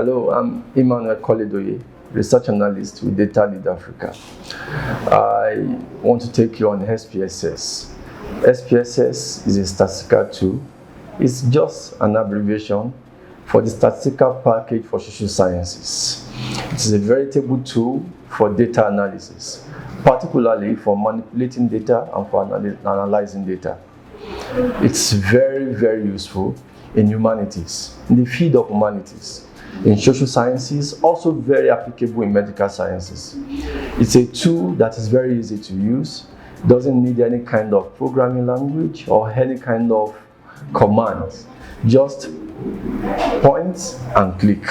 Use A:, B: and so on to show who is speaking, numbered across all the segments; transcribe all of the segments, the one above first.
A: Hello, I'm Emmanuel Koledoye, Research Analyst with Data Lead Africa. I want to take you on SPSS. SPSS is a statistical tool. It's just an abbreviation for the Statistical Package for Social Sciences. It is a veritable tool for data analysis, particularly for manipulating data and for analyzing data. It's very, very useful in humanities, in the field of humanities, in social sciences, also very applicable in medical sciences. It's a tool that is very easy to use, doesn't need any kind of programming language or any kind of commands, just point and click.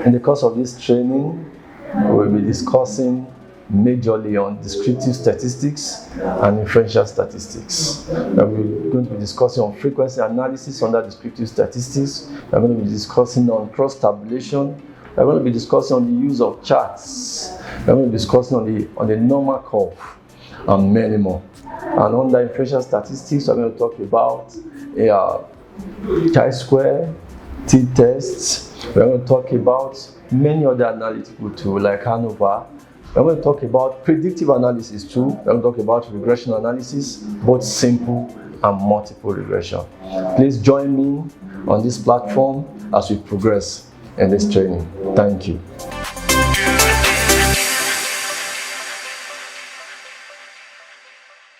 A: In the course of this training, we'll be discussing majorly on descriptive statistics and inferential statistics. We're going to be discussing on frequency analysis under descriptive statistics. We're going to be discussing on cross tabulation. We're going to be discussing on the use of charts. We're going to be discussing on the normal curve and many more. And under inferential statistics, we're going to talk about chi-square, t-tests. We're going to talk about many other analytical tools like ANOVA. We're going to talk about predictive analysis too. We're going to talk about regression analysis, both simple and multiple regression. Please join me on this platform as we progress in this training. Thank you.